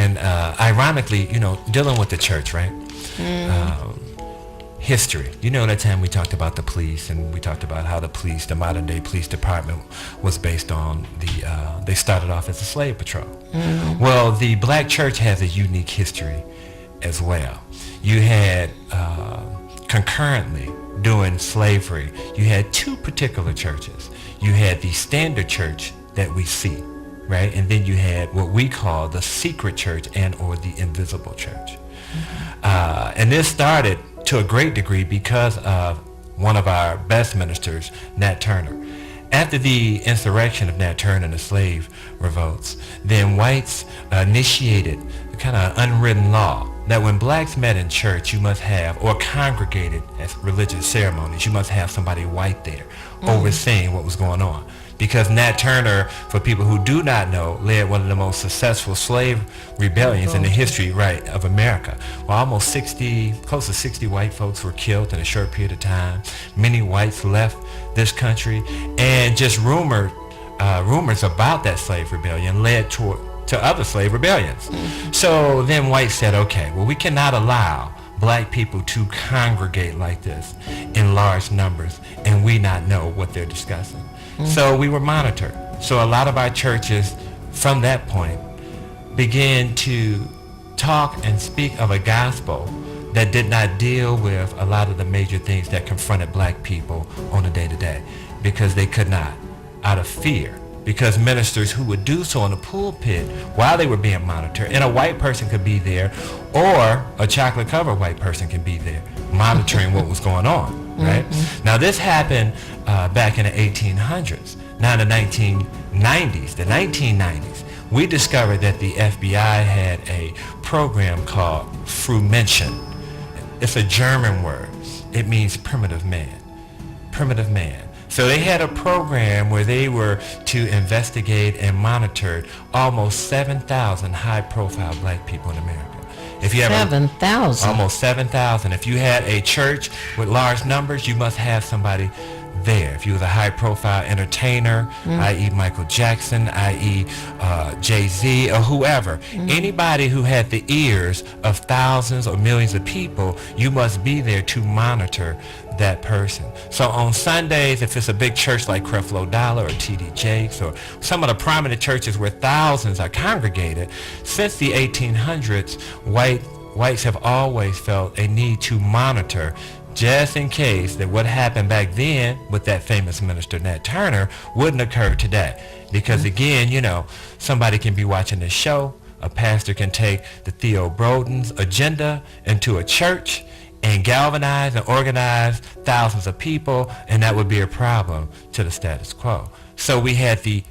And ironically, dealing with the church, right? History. That time we talked about the police, and we talked about how the modern day police department was based on they started off as a slave patrol. Well, the black church has a unique history as well. You had concurrently during slavery, you had two particular churches. You had the standard church that we see, right? And then you had what we call the secret church and or the invisible church. And this started to a great degree because of one of our best ministers, Nat Turner. After the insurrection of Nat Turner and the slave revolts, then whites initiated a kind of unwritten law that when blacks met in church, you must have, or congregated at religious ceremonies, you must have somebody white there overseeing what was going on. Because Nat Turner, for people who do not know, led one of the most successful slave rebellions in the history, right, of America. Well, close to 60 white folks were killed in a short period of time. Many whites left this country, and just rumors about that slave rebellion led to other slave rebellions. So then whites said, okay, well, we cannot allow black people to congregate like this in large numbers and we not know what they're discussing. So we were monitored. So a lot of our churches from that point began to talk and speak of a gospel that did not deal with a lot of the major things that confronted black people on a day-to-day, because they could not, out of fear. Because ministers who would do so in the pulpit while they were being monitored, and a white person could be there, or a chocolate-covered white person can be there monitoring what was going on, right? Now this happened back in the 1800s. Now in the 1990s, we discovered that the FBI had a program called Frumention. It's a German word. It means primitive man. Primitive man. So they had a program where they were to investigate and monitor almost 7,000 high-profile black people in America. If you have 7,000? Almost 7,000. If you had a church with large numbers, you must have somebody there. If you was a high-profile entertainer, i.e. Michael Jackson, i.e. Jay-Z, or whoever, anybody who had the ears of thousands or millions of people, you must be there to monitor that person. So on Sundays, if it's a big church like Creflo Dollar or T.D. Jakes or some of the prominent churches where thousands are congregated, since the 1800s, whites have always felt a need to monitor, just in case that what happened back then with that famous minister Nat Turner wouldn't occur today. Because again, somebody can be watching this show, a pastor can take the Theo Broden's agenda into a church and galvanize and organize thousands of people, and that would be a problem to the status quo. So we had the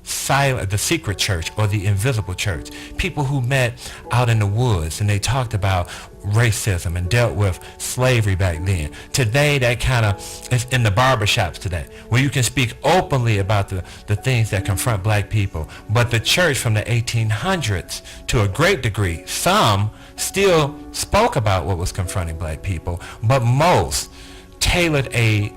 secret church or the invisible church, people who met out in the woods and they talked about racism and dealt with slavery back then. Today, that kind of is in the barbershops today, where you can speak openly about the things that confront black people. But the church from the 1800s, to a great degree, some still spoke about what was confronting black people, but most tailored a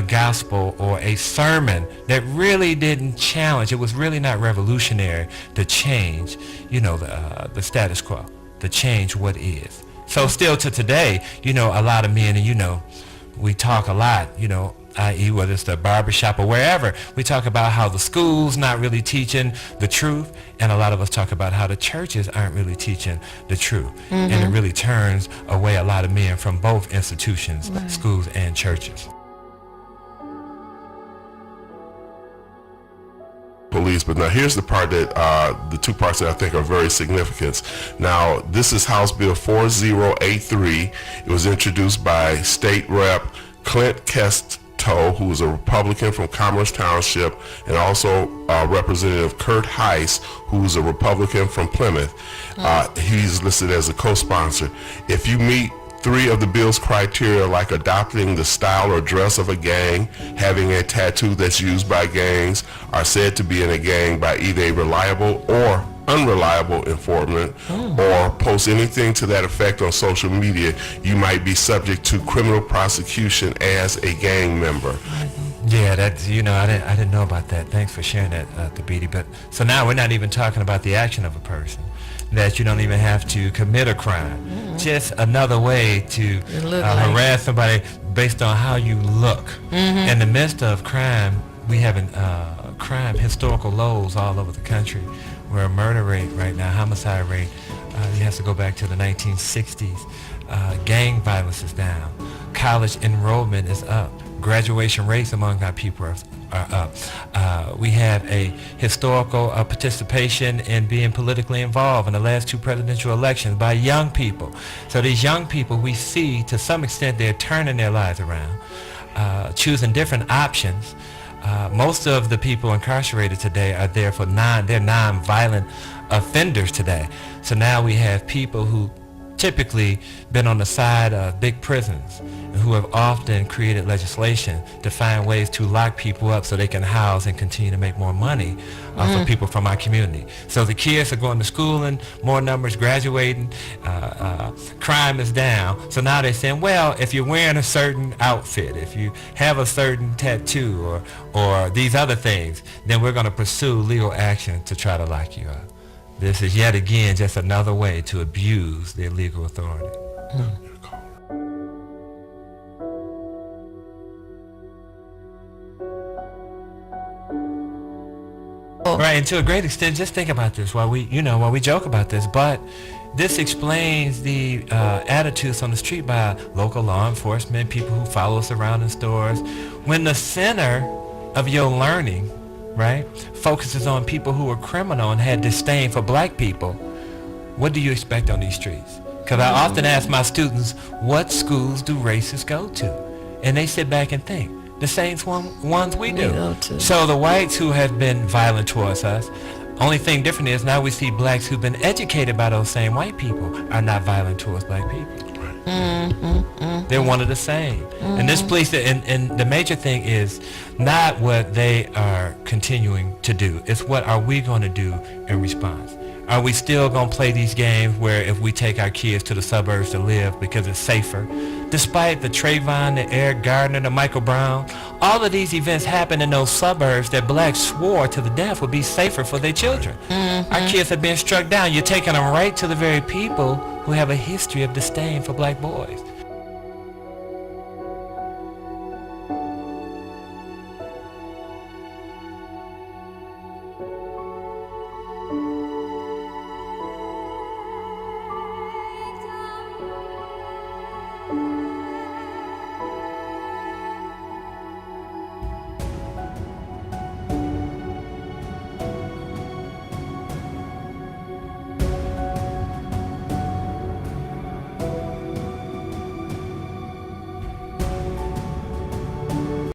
gospel or a sermon that really didn't challenge. It was really not revolutionary to change, the status quo, to change what is. So still to today, a lot of men, and we talk a lot, i.e. whether it's the barbershop or wherever, we talk about how the school's not really teaching the truth, and a lot of us talk about how the churches aren't really teaching the truth. And it really turns away a lot of men from both institutions, schools and churches. Police, but now here's the part that the two parts that I think are very significant. Now this is House Bill 4083. It was introduced by State Rep Clint Kesto, who is a Republican from Commerce Township, and also Representative Kurt Heiss, who is a Republican from Plymouth. He's listed as a co-sponsor. If you meet three of the bill's criteria, like adopting the style or dress of a gang, having a tattoo that's used by gangs, are said to be in a gang by either a reliable or unreliable informant, or post anything to that effect on social media, you might be subject to criminal prosecution as a gang member. Yeah, that's, I didn't know about that. Thanks for sharing that, Thabiti. But so now we're not even talking about the action of a person. that you don't even have to commit a crime. Just another way to harass somebody based on how you look. In the midst of crime, we have crime historical lows all over the country, where murder rate right now, homicide rate, you have to go back to the 1960s. Gang violence is down. College enrollment is up. Graduation rates among our people are up. We have a historical participation in being politically involved in the last 2 presidential elections by young people. So these young people, we see to some extent they're turning their lives around, choosing different options. Most of the people incarcerated today are there for they're non-violent offenders today. So now we have people who typically been on the side of big prisons and who have often created legislation to find ways to lock people up so they can house and continue to make more money for people from our community. So the kids are going to school and more numbers graduating, crime is down. So now they're saying, well, if you're wearing a certain outfit, if you have a certain tattoo or these other things, then we're going to pursue legal action to try to lock you up. This is yet again just another way to abuse their legal authority. Right, and to a great extent, just think about this while we joke about this, but this explains the attitudes on the street by local law enforcement, people who follow us around in stores. When the center of your learning, right, focuses on people who are criminal and had disdain for black people, what do you expect on these streets? Because I often ask my students, what schools do racists go to? And they sit back and think, the same ones we do. So the whites who have been violent towards us, only thing different is now we see blacks who've been educated by those same white people are not violent towards black people. They're one of the same. And this police, and the major thing is not what they are continuing to do. It's what are we going to do in response. Are we still going to play these games where if we take our kids to the suburbs to live because it's safer? Despite the Trayvon, the Eric Gardner, the Michael Brown, all of these events happen in those suburbs that blacks swore to the death would be safer for their children. Our kids are being struck down. You're taking them right to the very people who have a history of disdain for black boys.